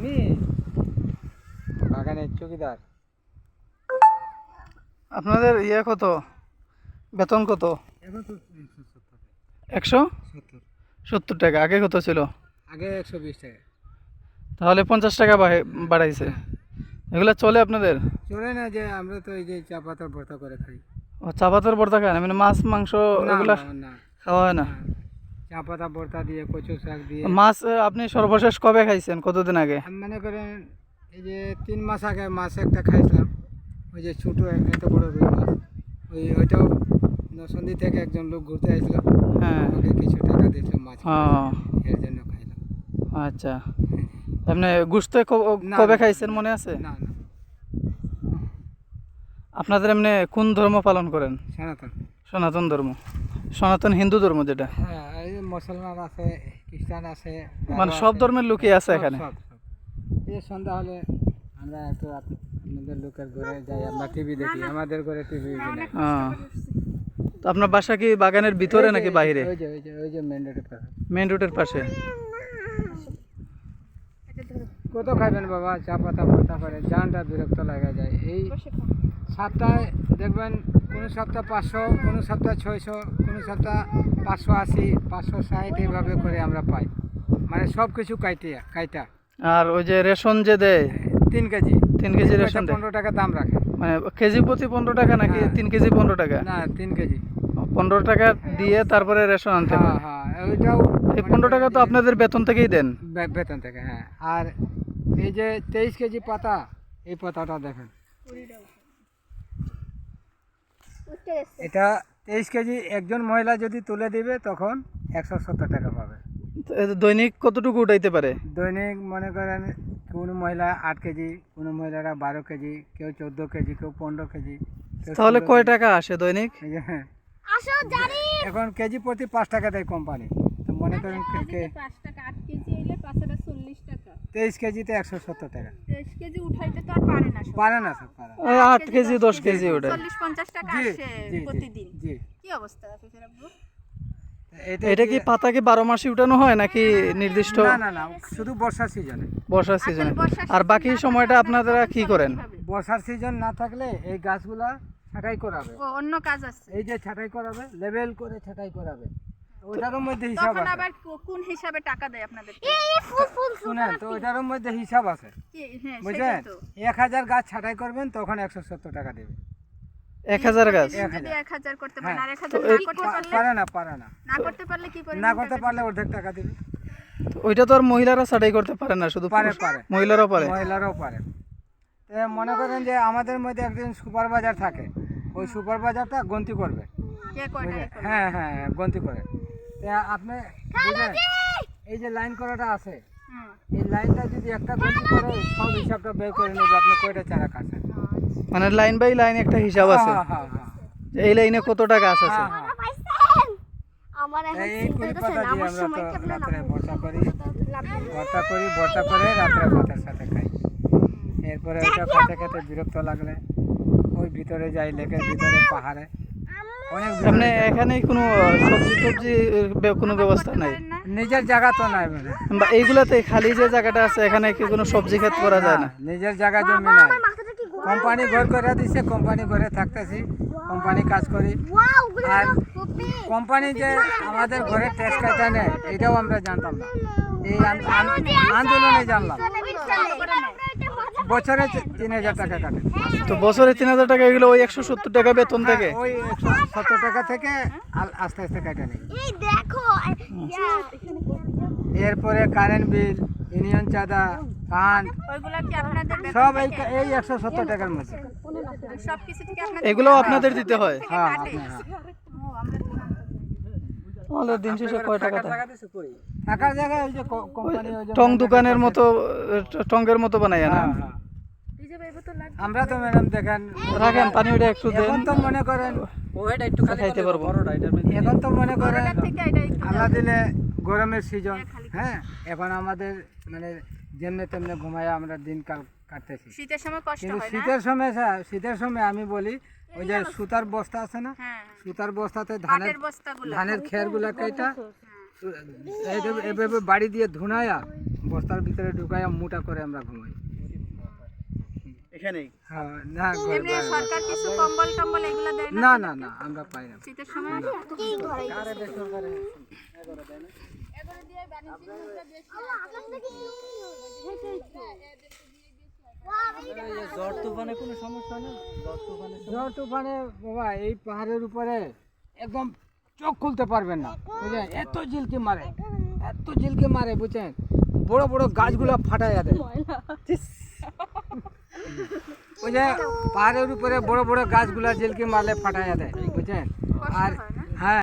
আমি বাগানের চৌকিদার। আপনাদের ইয়ে কত, বেতন কত? এখন তো 170 টাকা। আগে কত ছিল? আগে 120 টাকা। তাহলে 50 টাকা বাড়াইছে। এগুলো চলে আপনাদের? চলে না, যে আমরা তো এই যে চা পাতার ভর্তা করে খাই। ও, চা পাতার ভর্তা খান, মানে মাছ মাংস এগুলা না খাওয়া হয় না? চা পাতা ভর্তা দিয়ে, কচু শাক দিয়ে। মাছ আপনি সর্বশেষ কবে খাইছেন, কতদিন আগে? আমি মনে করেন এই যে 3 মাস আগে মাছ একটা খাইছিলাম, ওই যে ছোটো এত বড় রুই মাছ। ওইটাও নরসিংদী থেকে একজন লোক ঘুরতে আসছিল, হ্যাঁ। আমাকে কিছু টাকা দিয়েছিল মাছ ও, এর জন্য খাইলাম। আচ্ছা। এমনি গোশত না, কবে না, খাইছেন মনে আছে? না। আপনাদের এমনি কোন ধর্ম পালন করেন? সনাতন। সনাতন ধর্ম, সনাতন হিন্দু ধর্ম যেটা। হ্যাঁ, এই যে মুসলমান আছে, খ্রিস্টান আছে, মানে গারো সব আছে, ধর্মের লোকই আছে সব, এখানে? সব। এই সন্ধ্যা হলে আমরা একটু আপনাদের লোকের ঘরে যাই, আমরা টিভি দেখি, আমাদের ঘরে টিভি নাই। ও, তো আপনার বাসা কি বাগানের ভিতরে নাকি বাইরে? ওই যে মেন রোডের পাশে। মেইন রোডের পাশে? কত খাবেন বাবা, চা পাতা ভর্তা করে জানটা বিরক্ত লাগা যায়। এই সপ্তাহে দেখবেন কোনো সপ্তাহ 500, কোনো সপ্তাহ 600, কোনো সপ্তাহ 580, 560, এইভাবে করে আমরা পাই। মানে সব কিছু কাইটা। আর ওই যে রেশন যে দেয় 3 কেজি 3 কেজি রেশন দেয়, 15 টাকা দাম রাখে। মানে কেজি প্রতি 15 টাকা নাকি? হ্যাঁ। 3 কেজি 15 টাকা? না, 3 কেজি। 15 টাকা দিয়ে তারপরে রেশন আনতে হ্যাঁ, হয়। হ্যাঁ, ওইটাও এই 15 টাকা তো আপনাদের বেতন থেকেই দেন? বেতন থেকে, হ্যাঁ। আর এই যে 23 কেজি পাতা, এই পাতাটা দেখেন, এটা 23 কেজি একজন মহিলা যদি তুলে দিবে তখন 170 টাকা পাবে। তো দৈনিক কতটুকু উঠাইতে পারে? দৈনিক মনে করেন কোনো মহিলা 8 কেজি, কোনো মহিলারা 12 কেজি, কেউ 14 কেজি, কেউ 15 কেজি। কেউ তাহলে 16 কয় কেজি। টাকা আসে দৈনিক? এই যে, হ্যাঁ, এখন কেজি প্রতি 5 টাকা দেয় কোম্পানি। তো মনে করেন 5 টাকা 8 কেজি এলে 40 টাকা। 23 কেজিতে 170 টাকা। 23 কেজি উঠাইতে তো আর পারে না সব। পারে না সব, পারে না। ওই 8 কেজি 10 কেজি ওটা। 40-50 টাকা জি, আসে জি, প্রতিদিন। জি। কি অবস্থা শ্বশুর আব্বু? এটা কি পাতা কি 12 মাসই উঠানো হয় নাকি নির্দিষ্ট? না, শুধু বর্ষার সিজনে। বর্ষার সিজনে? আর বাকি সময়টা আপনারা কি করেন? বর্ষার সিজন না থাকলে এই গাছগুলা ছাঁটাই করাবে। ও, অন্য কাজ আছে। এই যে ছাঁটাই করাবে, লেভেল করে ছাঁটাই করাবে। ওইটার মধ্যে হিসাব তখন আছে। আবার কোন হিসাবে টাকা দেয় আপনাদের? শুনেন তো, ওইটার মধ্যে হিসাব আছে, হ্যাঁ, বুঝলেন? সেটাই তো। 1000 গাছ ছাঁটাই করবেন তখন 170 টাকা দেবে। 1000 গাছ? প্রতিদিন যদি 1000 করতে পারেন, আর 1000 তো না করতে পারলে? পারে না। না করতে পারলে কি পরিমাণ না টাকা করতে দেবে? পারলে অর্ধেক টাকা দেবে। তো ওইটা তো আর মহিলারা ছাটাই করতে পারে না, শুধু পারে। মহিলারাও পারে? মহিলারাও পারে। তো মনে করেন যে আমাদের মধ্যে একজন সুপারভাইজার থাকে, ওই সুপারভাইজারটা গন্তি করবে। কে কয়টা বুঝলেন? এ করে? হ্যাঁ, গন্তি করে। তো আপনি বুঝলেন, এই যে লাইন করাটা আছে, হুম। এই লাইনটা যদি একটা গন্তি করে সব হিসাবটা বের করে নেবে আপনি কয়টা চারা খাচ্ছেন। মানে লাইন বাই লাইন একটা হিসাব আছে? হ্যাঁ। যে এই লাইনে কত টাকা আছে? এই কুড়ি পাতা দিয়ে আমরা তো রাত্রে ভর্তা করি, ভর্তা করে রাত্রে ভাতের সাথে খাই। এরপরে ওইটা খেতে বিরক্ত লাগলে ওই ভিতরে যাই, লেকের ভিতরে, পাহাড়ে, অনেক এমনি এখানে কোনো সবজি টবজি কোনো ব্যবস্থা নাই? নিজের জায়গা তো নাই, মানে বা এইগুলাতে খালি যে জায়গাটা আছে এখানে কি কোনো সবজি ক্ষেত করা যায় না? নিজের জায়গা জমি নাই। কোম্পানি ঘর করে দিছে, কোম্পানি ঘরে থাকতেছি, কোম্পানি কাজ করি। আর কোম্পানি যে আমাদের ঘরে ট্যাক্স কাটা নেয় এটাও আমরা জানতাম না, এই আন্দোলনে জানলাম। বছরে 3000 টাকা কাটে। তো বছরে 3000 টাকা, এগুলো ওই 170 টাকা বেতন থেকে? ওই 170 টাকা থেকে আস্তে আস্তে কাটে নেই। এরপরে কারেন্ট বিল, ইউনিয়ন চাঁদা, ফান্ড, ওইগুলা কি আপনাদের বেতন সব থেকে? এই 170 টাকার মধ্যে। সবকিছু থেকে আপনাদের এগুলো আপনাদের দিতে হয়? হ্যাঁ, কাটে? ও, আমরা তো না। তাহলে দিন শেষে কয় টাকা থাকে? থাকার জায়গায় ওই যে কোম্পানি, ওই যে টং দোকানের মতো, টঙ্গের মতো বানায় না? হ্যাঁ। এই যে এই বোতল লাগবে। আমরা তো ম্যাডাম দেখেন, রাখেন, পানি ওটা একটু দেন, এখন তো মনে করেন খাইতে পারবো। এখন তো মনে করেন ওটার থেকে এটা একটু আল্লাহ দিলে গরমের সিজন, হ্যাঁ, এখন আমাদের মানে যেমনে তেমনে ঘুমায় আমরা দিনকাল কাটতেছি। শীতের সময় কষ্ট কিন্তু হয় না? শীতের সময় আমি বলি ওই যে সুতার বস্তা আছে না, হ্যাঁ, সুতার বস্তাতে পাটের বস্তাগুলো। ধানের খেরগুলা কেটা এভাবে বাড়ি দিয়ে ধুনায়া বস্তার ভিতরে ঢুকাই মোটা করে আমরা ঘুমাই। এখানেই হ্যাঁ, না এমনি সরকার কিছু কম্বল টম্বল এগুলো দেয় না না না না আমরা পাই না। শীতের সময় ঝড় তুফানে কোনো সমস্যা নেই? ঝড় তুফানে ঝড় তুফানে বাবা এই পাহাড়ের উপরে একদম চোখ খুলতে পারবেন না, বুঝলেন? এত ঝিলকি মারে, এত ঝিলকি মারে, বুঝছেন? বড় বড় গাছগুলো ফাটাইয়া দেয়। ওই যে পাহাড়ের উপরে বড় বড় গাছগুলা ঝিলকি মারলে ফাটাইয়া দেয়, বুঝছেন? আর হ্যাঁ